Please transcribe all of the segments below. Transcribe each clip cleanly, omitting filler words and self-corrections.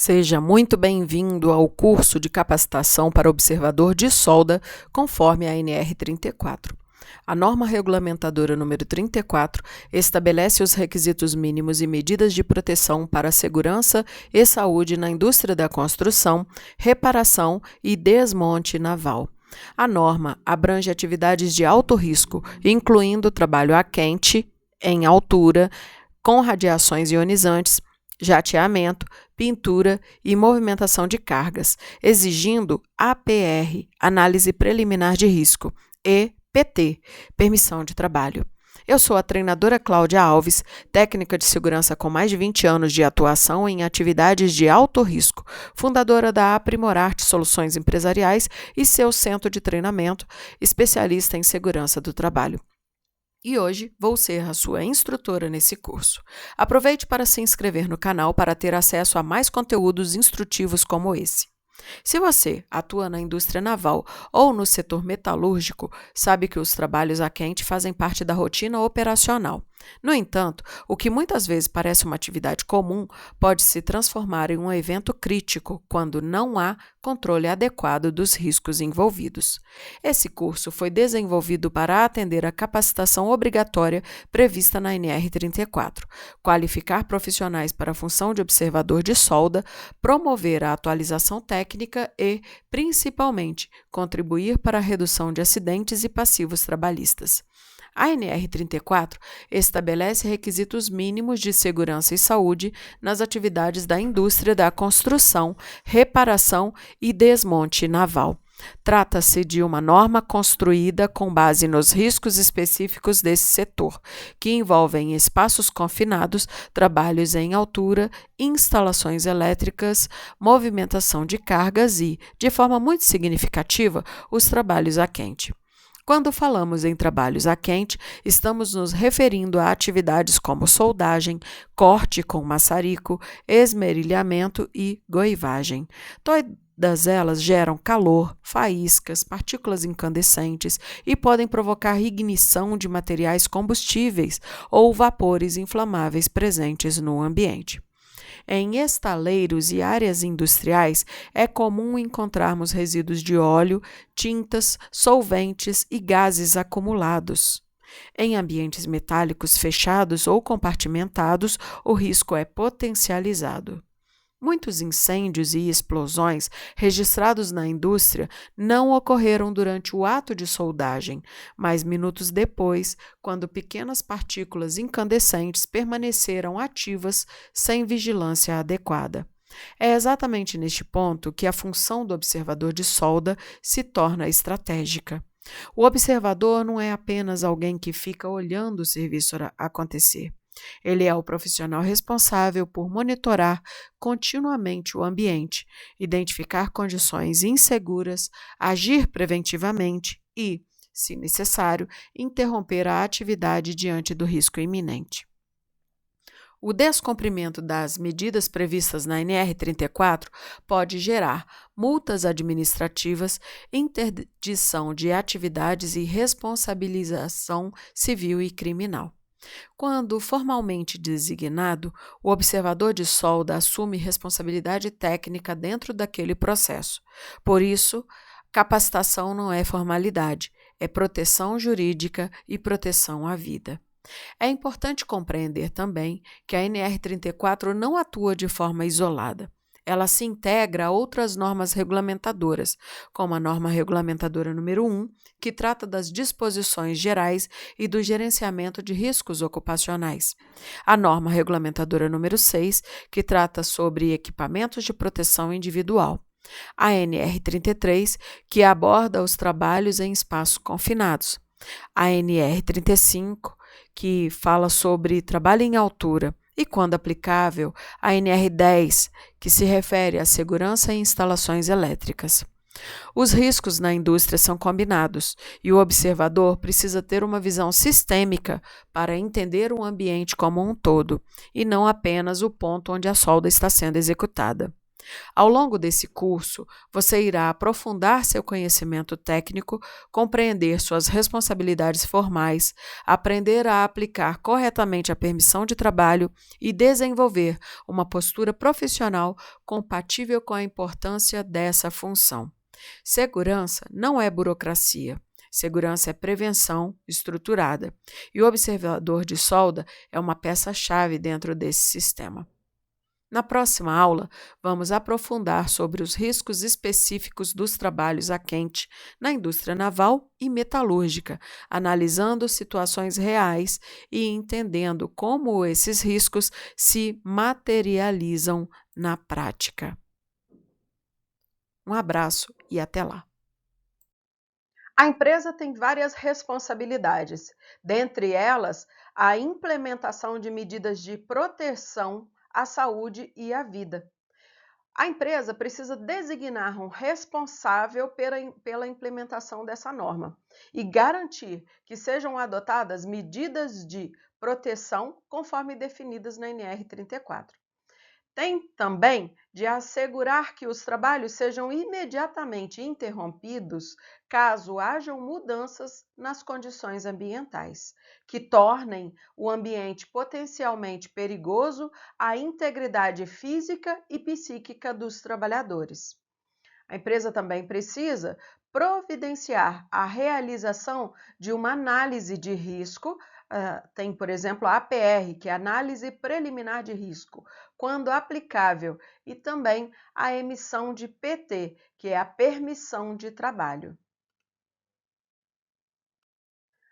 Seja muito bem-vindo ao curso de capacitação para observador de solda, conforme a NR 34. A norma regulamentadora número 34 estabelece os requisitos mínimos e medidas de proteção para a segurança e saúde na indústria da construção, reparação e desmonte naval. A norma abrange atividades de alto risco, incluindo trabalho a quente, em altura, com radiações ionizantes, jateamento, pintura e movimentação de cargas, exigindo APR, Análise Preliminar de Risco, e PT, Permissão de Trabalho. Eu sou a treinadora Cláudia Alves, técnica de segurança com mais de 20 anos de atuação em atividades de alto risco, fundadora da Aprimorarte Soluções Empresariais e seu centro de treinamento, especialista em segurança do trabalho. E hoje vou ser a sua instrutora nesse curso. Aproveite para se inscrever no canal para ter acesso a mais conteúdos instrutivos como esse. Se você atua na indústria naval ou no setor metalúrgico, sabe que os trabalhos a quente fazem parte da rotina operacional. No entanto, o que muitas vezes parece uma atividade comum pode se transformar em um evento crítico quando não há controle adequado dos riscos envolvidos. Esse curso foi desenvolvido para atender a capacitação obrigatória prevista na NR 34, qualificar profissionais para a função de observador de solda, promover a atualização técnica e, principalmente, contribuir para a redução de acidentes e passivos trabalhistas. A NR 34 estabelece requisitos mínimos de segurança e saúde nas atividades da indústria da construção, reparação e desmonte naval. Trata-se de uma norma construída com base nos riscos específicos desse setor, que envolvem espaços confinados, trabalhos em altura, instalações elétricas, movimentação de cargas e, de forma muito significativa, os trabalhos a quente. Quando falamos em trabalhos a quente, estamos nos referindo a atividades como soldagem, corte com maçarico, esmerilhamento e goivagem. Todas elas geram calor, faíscas, partículas incandescentes e podem provocar ignição de materiais combustíveis ou vapores inflamáveis presentes no ambiente. Em estaleiros e áreas industriais, é comum encontrarmos resíduos de óleo, tintas, solventes e gases acumulados. Em ambientes metálicos fechados ou compartimentados, o risco é potencializado. Muitos incêndios e explosões registrados na indústria não ocorreram durante o ato de soldagem, mas minutos depois, quando pequenas partículas incandescentes permaneceram ativas sem vigilância adequada. É exatamente neste ponto que a função do observador de solda se torna estratégica. O observador não é apenas alguém que fica olhando o serviço acontecer. Ele é o profissional responsável por monitorar continuamente o ambiente, identificar condições inseguras, agir preventivamente e, se necessário, interromper a atividade diante do risco iminente. O descumprimento das medidas previstas na NR 34 pode gerar multas administrativas, interdição de atividades e responsabilização civil e criminal. Quando formalmente designado, o observador de solda assume responsabilidade técnica dentro daquele processo. Por isso, capacitação não é formalidade, é proteção jurídica e proteção à vida. É importante compreender também que a NR 34 não atua de forma isolada. Ela se integra a outras normas regulamentadoras, como a norma regulamentadora número 1, que trata das disposições gerais e do gerenciamento de riscos ocupacionais. A norma regulamentadora número 6, que trata sobre equipamentos de proteção individual. A NR 33, que aborda os trabalhos em espaços confinados. A NR 35, que fala sobre trabalho em altura. E, quando aplicável, a NR 10, que se refere à segurança em instalações elétricas. Os riscos na indústria são combinados e o observador precisa ter uma visão sistêmica para entender o ambiente como um todo e não apenas o ponto onde a solda está sendo executada. Ao longo desse curso, você irá aprofundar seu conhecimento técnico, compreender suas responsabilidades formais, aprender a aplicar corretamente a permissão de trabalho e desenvolver uma postura profissional compatível com a importância dessa função. Segurança não é burocracia. Segurança é prevenção estruturada. E o observador de solda é uma peça-chave dentro desse sistema. Na próxima aula, vamos aprofundar sobre os riscos específicos dos trabalhos a quente na indústria naval e metalúrgica, analisando situações reais e entendendo como esses riscos se materializam na prática. Um abraço e até lá! A empresa tem várias responsabilidades, dentre elas, a implementação de medidas de proteção à saúde e à vida. A empresa precisa designar um responsável pela implementação dessa norma e garantir que sejam adotadas medidas de proteção conforme definidas na NR 34. Tem também de assegurar que os trabalhos sejam imediatamente interrompidos caso hajam mudanças nas condições ambientais, que tornem o ambiente potencialmente perigoso à integridade física e psíquica dos trabalhadores. A empresa também precisa providenciar a realização de uma análise de risco. Tem, por exemplo, a APR, que é a Análise Preliminar de Risco, quando aplicável, e também a emissão de PT, que é a Permissão de Trabalho.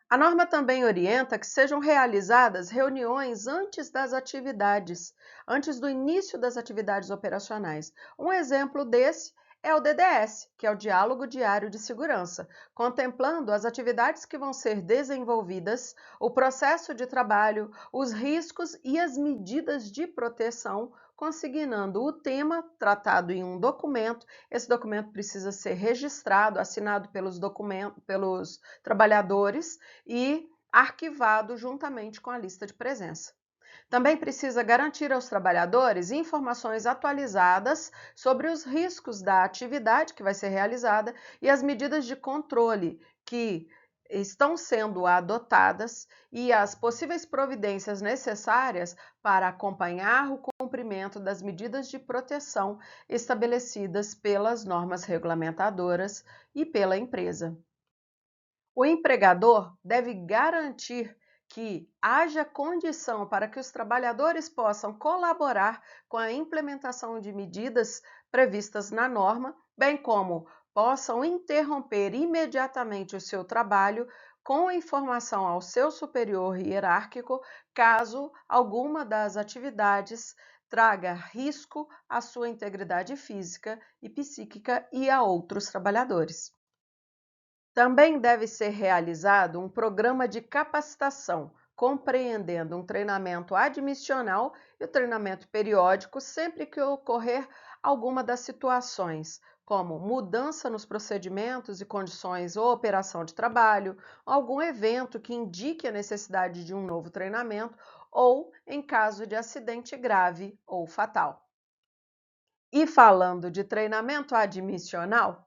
A norma também orienta que sejam realizadas reuniões antes das atividades, antes do início das atividades operacionais. Um exemplo desse é o DDS, que é o Diálogo Diário de Segurança, contemplando as atividades que vão ser desenvolvidas, o processo de trabalho, os riscos e as medidas de proteção, consignando o tema tratado em um documento. Esse documento precisa ser registrado, assinado pelos trabalhadores e arquivado juntamente com a lista de presença. Também precisa garantir aos trabalhadores informações atualizadas sobre os riscos da atividade que vai ser realizada e as medidas de controle que estão sendo adotadas e as possíveis providências necessárias para acompanhar o cumprimento das medidas de proteção estabelecidas pelas normas regulamentadoras e pela empresa. O empregador deve garantir que haja condição para que os trabalhadores possam colaborar com a implementação de medidas previstas na norma, bem como possam interromper imediatamente o seu trabalho com informação ao seu superior hierárquico, caso alguma das atividades traga risco à sua integridade física e psíquica e a outros trabalhadores. Também deve ser realizado um programa de capacitação, compreendendo um treinamento admissional e o treinamento periódico sempre que ocorrer alguma das situações, como mudança nos procedimentos e condições ou operação de trabalho, algum evento que indique a necessidade de um novo treinamento ou em caso de acidente grave ou fatal. E falando de treinamento admissional,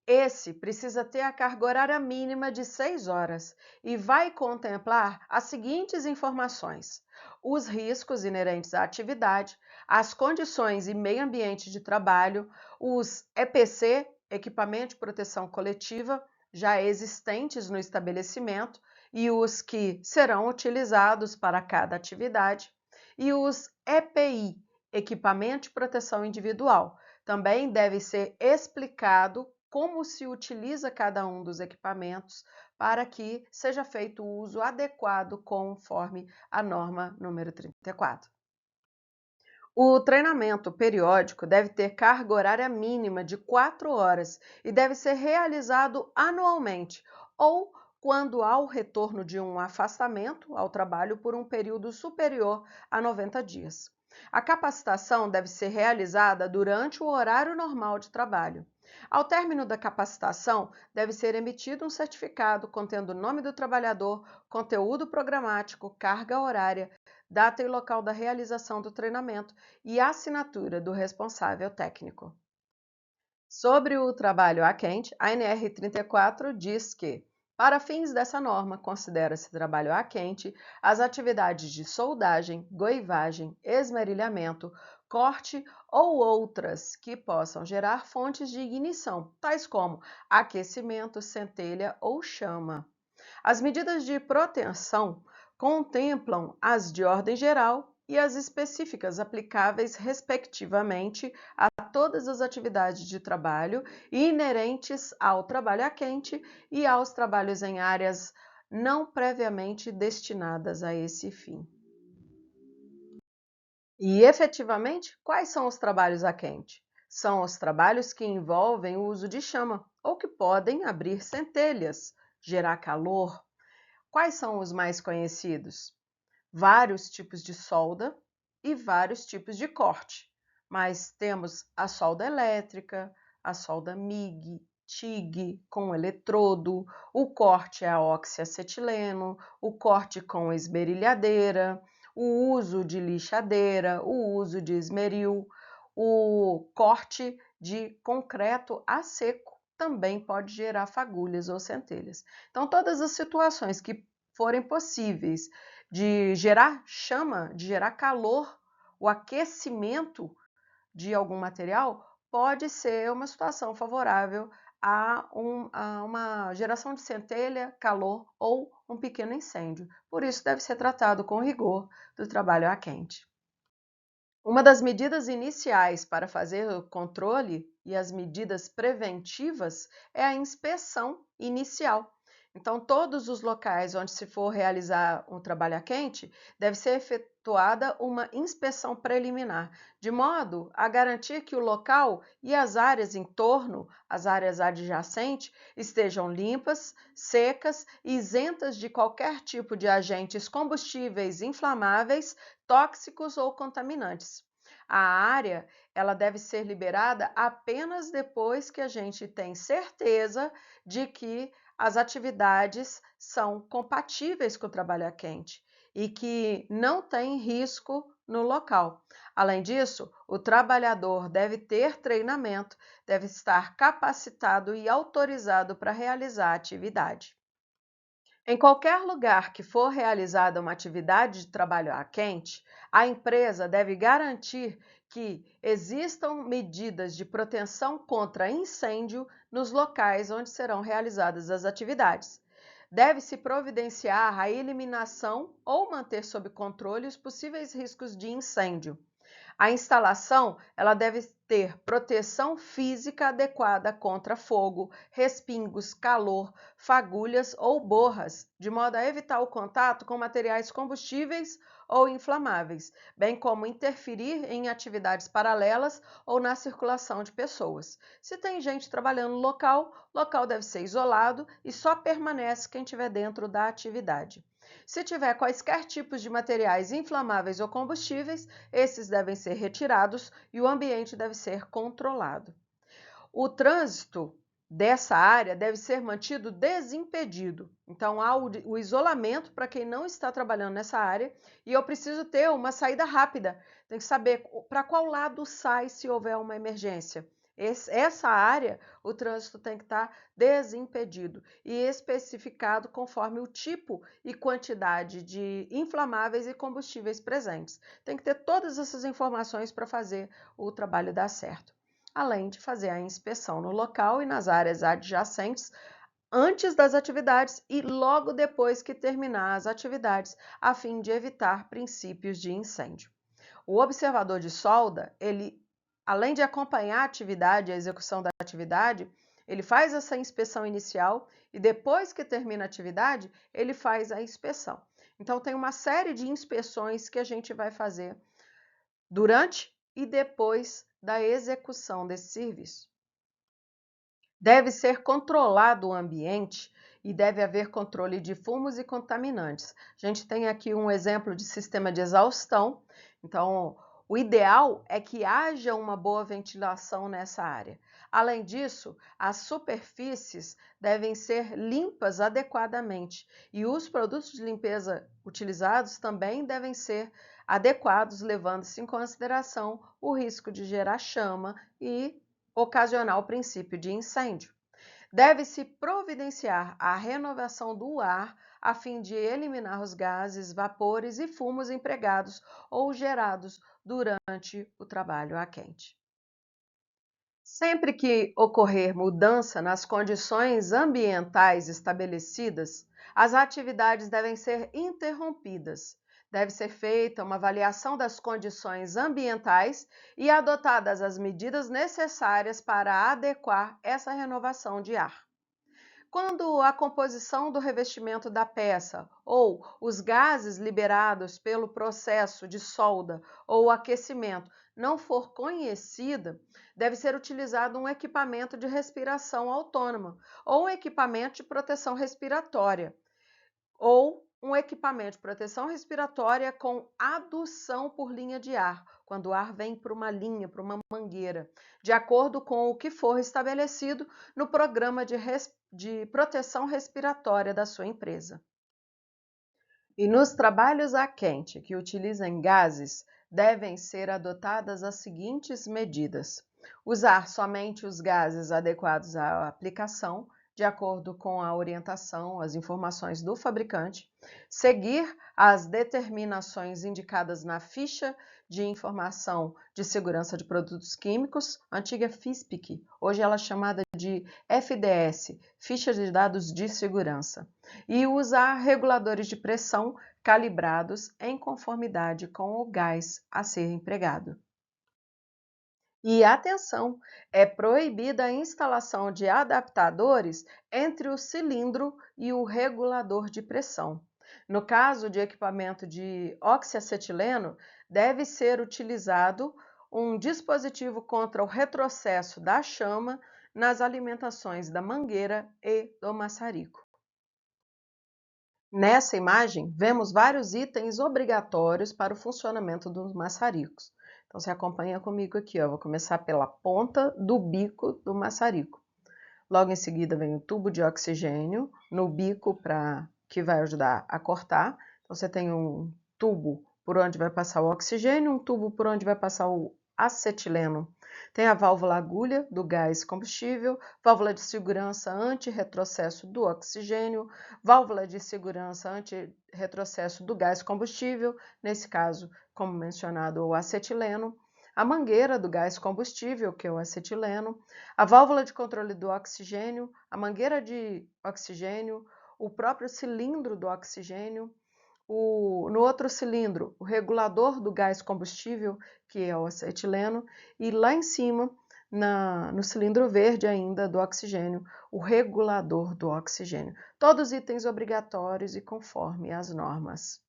esse precisa ter a carga horária mínima de 6 horas e vai contemplar as seguintes informações: os riscos inerentes à atividade, as condições e meio ambiente de trabalho, os EPC, equipamento de proteção coletiva, já existentes no estabelecimento e os que serão utilizados para cada atividade, e os EPI, equipamento de proteção individual. Também deve ser explicado como se utiliza cada um dos equipamentos para que seja feito o uso adequado conforme a norma número 34. O treinamento periódico deve ter carga horária mínima de 4 horas e deve ser realizado anualmente ou quando há o retorno de um afastamento ao trabalho por um período superior a 90 dias. A capacitação deve ser realizada durante o horário normal de trabalho. Ao término da capacitação, deve ser emitido um certificado contendo o nome do trabalhador, conteúdo programático, carga horária, data e local da realização do treinamento e assinatura do responsável técnico. Sobre o trabalho a quente, a NR 34 diz que, para fins dessa norma, considera-se trabalho a quente as atividades de soldagem, goivagem, esmerilhamento, corte ou outras que possam gerar fontes de ignição, tais como aquecimento, centelha ou chama. As medidas de proteção contemplam as de ordem geral e as específicas aplicáveis, respectivamente, a todas as atividades de trabalho inerentes ao trabalho a quente e aos trabalhos em áreas não previamente destinadas a esse fim. E, efetivamente, quais são os trabalhos a quente? São os trabalhos que envolvem o uso de chama ou que podem abrir centelhas, gerar calor. Quais são os mais conhecidos? Vários tipos de solda e vários tipos de corte, mas temos a solda elétrica, a solda MIG, TIG com eletrodo, o corte a oxiacetileno, o corte com esmerilhadeira, o uso de lixadeira, o uso de esmeril, o corte de concreto a seco também pode gerar fagulhas ou centelhas. Então, todas as situações que forem possíveis de gerar chama, de gerar calor, o aquecimento de algum material, pode ser uma situação favorável a uma geração de centelha, calor ou um pequeno incêndio. Por isso, deve ser tratado com rigor do trabalho a quente. Uma das medidas iniciais para fazer o controle e as medidas preventivas é a inspeção inicial. Então, todos os locais onde se for realizar um trabalho a quente, deve ser efetuada uma inspeção preliminar, de modo a garantir que o local e as áreas em torno, as áreas adjacentes, estejam limpas, secas e isentas de qualquer tipo de agentes combustíveis inflamáveis, tóxicos ou contaminantes. A área, ela deve ser liberada apenas depois que a gente tem certeza de que as atividades são compatíveis com o trabalho a quente e que não tem risco no local. Além disso, o trabalhador deve ter treinamento, deve estar capacitado e autorizado para realizar a atividade. Em qualquer lugar que for realizada uma atividade de trabalho a quente, a empresa deve garantir que existam medidas de proteção contra incêndio nos locais onde serão realizadas as atividades. Deve-se providenciar a eliminação ou manter sob controle os possíveis riscos de incêndio. A instalação, ela deve ter proteção física adequada contra fogo, respingos, calor, fagulhas ou borras, de modo a evitar o contato com materiais combustíveis ou inflamáveis, bem como interferir em atividades paralelas ou na circulação de pessoas. Se tem gente trabalhando no local, o local deve ser isolado e só permanece quem estiver dentro da atividade. Se tiver quaisquer tipos de materiais inflamáveis ou combustíveis, esses devem ser retirados e o ambiente deve ser controlado. O trânsito dessa área deve ser mantido desimpedido. Então, há o isolamento para quem não está trabalhando nessa área e eu preciso ter uma saída rápida. Tem que saber para qual lado sai se houver uma emergência. Essa área, o trânsito tem que estar desimpedido e especificado conforme o tipo e quantidade de inflamáveis e combustíveis presentes. Tem que ter todas essas informações para fazer o trabalho dar certo, além de fazer a inspeção no local e nas áreas adjacentes antes das atividades e logo depois que terminar as atividades, a fim de evitar princípios de incêndio. O observador de solda, ele, além de acompanhar a atividade, a execução da atividade, ele faz essa inspeção inicial e depois que termina a atividade, ele faz a inspeção. Então, tem uma série de inspeções que a gente vai fazer durante e depois da execução desse serviço. Deve ser controlado o ambiente e deve haver controle de fumos e contaminantes. A gente tem aqui um exemplo de sistema de exaustão. Então, O ideal é que haja uma boa ventilação nessa área. Além disso, as superfícies devem ser limpas adequadamente e os produtos de limpeza utilizados também devem ser adequados, levando-se em consideração o risco de gerar chama e ocasionar o princípio de incêndio. Deve-se providenciar a renovação do ar a fim de eliminar os gases, vapores e fumos empregados ou gerados durante o trabalho a quente. Sempre que ocorrer mudança nas condições ambientais estabelecidas, as atividades devem ser interrompidas. Deve ser feita uma avaliação das condições ambientais e adotadas as medidas necessárias para adequar essa renovação de ar. Quando a composição do revestimento da peça ou os gases liberados pelo processo de solda ou aquecimento não for conhecida, deve ser utilizado um equipamento de respiração autônoma ou um equipamento de proteção respiratória ou um equipamento de proteção respiratória com adução por linha de ar, quando o ar vem para uma linha, para uma mangueira, de acordo com o que for estabelecido no programa de proteção respiratória da sua empresa. E nos trabalhos a quente que utilizam gases, devem ser adotadas as seguintes medidas: usar somente os gases adequados à aplicação, de acordo com a orientação, as informações do fabricante, seguir as determinações indicadas na ficha de informação de segurança de produtos químicos, antiga FISPIC, hoje ela é chamada de FDS, ficha de dados de segurança, e usar reguladores de pressão calibrados em conformidade com o gás a ser empregado. E atenção, é proibida a instalação de adaptadores entre o cilindro e o regulador de pressão. No caso de equipamento de oxiacetileno, deve ser utilizado um dispositivo contra o retrocesso da chama nas alimentações da mangueira e do maçarico. Nessa imagem, vemos vários itens obrigatórios para o funcionamento dos maçaricos. Então, você acompanha comigo aqui, ó. Vou começar pela ponta do bico do maçarico. Logo em seguida vem o tubo de oxigênio no bico que vai ajudar a cortar. Então, você tem um tubo por onde vai passar o oxigênio, um tubo por onde vai passar o acetileno. Tem a válvula agulha do gás combustível, válvula de segurança anti-retrocesso do oxigênio, válvula de segurança anti-retrocesso do gás combustível, nesse caso, como mencionado, o acetileno, a mangueira do gás combustível, que é o acetileno, a válvula de controle do oxigênio, a mangueira de oxigênio, o próprio cilindro do oxigênio, no outro cilindro, o regulador do gás combustível, que é o acetileno, e lá em cima, no cilindro verde ainda do oxigênio, o regulador do oxigênio. Todos itens obrigatórios e conforme as normas.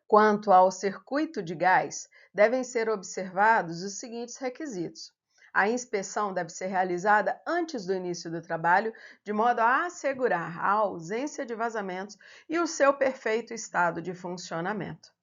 Quanto ao circuito de gás, devem ser observados os seguintes requisitos. A inspeção deve ser realizada antes do início do trabalho, de modo a assegurar a ausência de vazamentos e o seu perfeito estado de funcionamento.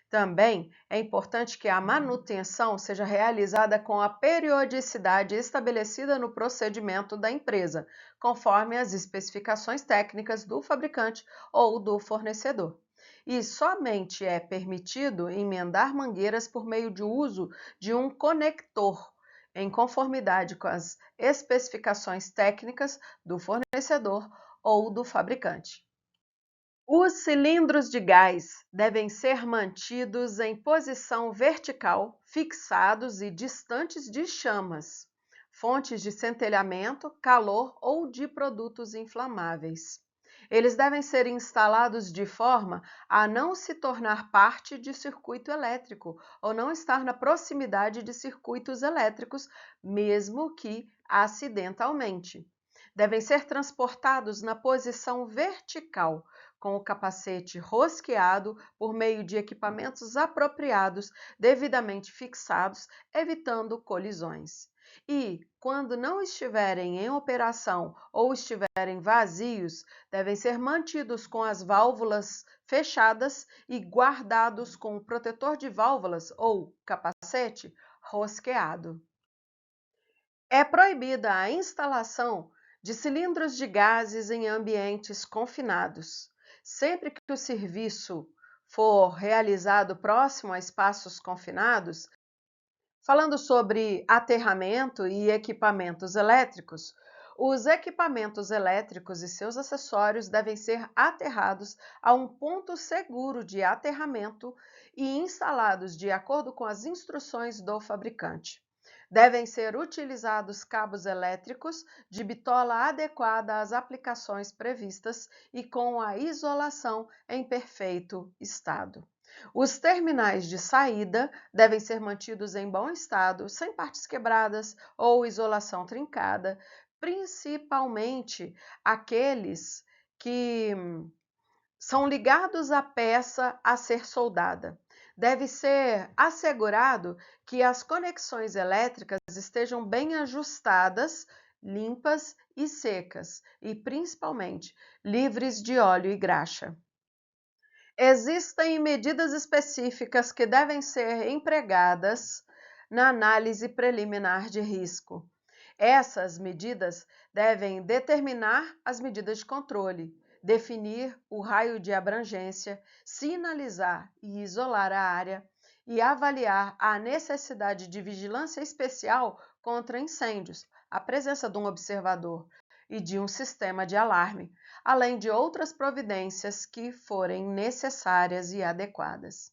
Também é importante que a manutenção seja realizada com a periodicidade estabelecida no procedimento da empresa, conforme as especificações técnicas do fabricante ou do fornecedor. E somente é permitido emendar mangueiras por meio de uso de um conector, em conformidade com as especificações técnicas do fornecedor ou do fabricante. Os cilindros de gás devem ser mantidos em posição vertical, fixados e distantes de chamas, fontes de centelhamento, calor ou de produtos inflamáveis. Eles devem ser instalados de forma a não se tornar parte de circuito elétrico ou não estar na proximidade de circuitos elétricos, mesmo que acidentalmente. Devem ser transportados na posição vertical, com o capacete rosqueado por meio de equipamentos apropriados, devidamente fixados, evitando colisões. E, quando não estiverem em operação ou estiverem vazios, devem ser mantidos com as válvulas fechadas e guardados com o protetor de válvulas ou capacete rosqueado. É proibida a instalação de cilindros de gases em ambientes confinados. Sempre que o serviço for realizado próximo a espaços confinados, falando sobre aterramento e equipamentos elétricos, os equipamentos elétricos e seus acessórios devem ser aterrados a um ponto seguro de aterramento e instalados de acordo com as instruções do fabricante. Devem ser utilizados cabos elétricos de bitola adequada às aplicações previstas e com a isolação em perfeito estado. Os terminais de saída devem ser mantidos em bom estado, sem partes quebradas ou isolação trincada, principalmente aqueles que são ligados à peça a ser soldada. Deve ser assegurado que as conexões elétricas estejam bem ajustadas, limpas e secas, e principalmente livres de óleo e graxa. Existem medidas específicas que devem ser empregadas na análise preliminar de risco. Essas medidas devem determinar as medidas de controle, definir o raio de abrangência, sinalizar e isolar a área e avaliar a necessidade de vigilância especial contra incêndios, a presença de um observador e de um sistema de alarme, além de outras providências que forem necessárias e adequadas.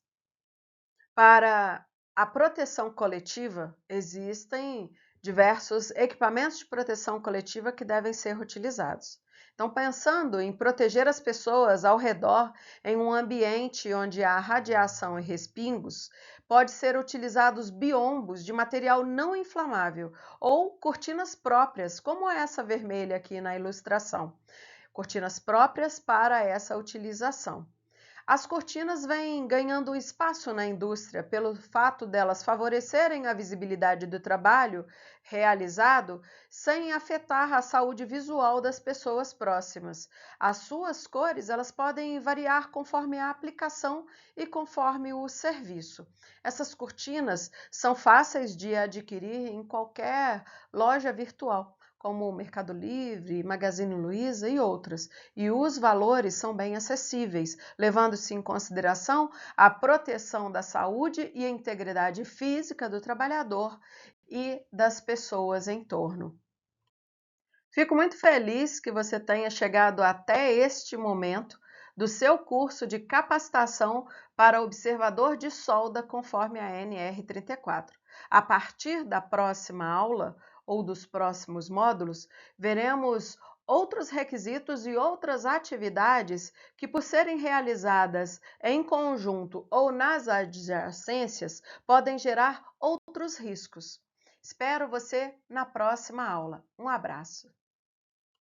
Para a proteção coletiva, existem diversos equipamentos de proteção coletiva que devem ser utilizados. Então, pensando em proteger as pessoas ao redor em um ambiente onde há radiação e respingos, pode ser utilizados biombos de material não inflamável ou cortinas próprias, como essa vermelha aqui na ilustração. Cortinas próprias para essa utilização. As cortinas vêm ganhando espaço na indústria pelo fato delas favorecerem a visibilidade do trabalho realizado sem afetar a saúde visual das pessoas próximas. As suas cores elas podem variar conforme a aplicação e conforme o serviço. Essas cortinas são fáceis de adquirir em qualquer loja virtual, como o Mercado Livre, Magazine Luiza e outras, e os valores são bem acessíveis, levando-se em consideração a proteção da saúde e a integridade física do trabalhador e das pessoas em torno. Fico muito feliz que você tenha chegado até este momento do seu curso de capacitação para observador de solda conforme a NR34. A partir da próxima aula, ou dos próximos módulos, veremos outros requisitos e outras atividades que, por serem realizadas em conjunto ou nas adjacências, podem gerar outros riscos. Espero você na próxima aula. Um abraço.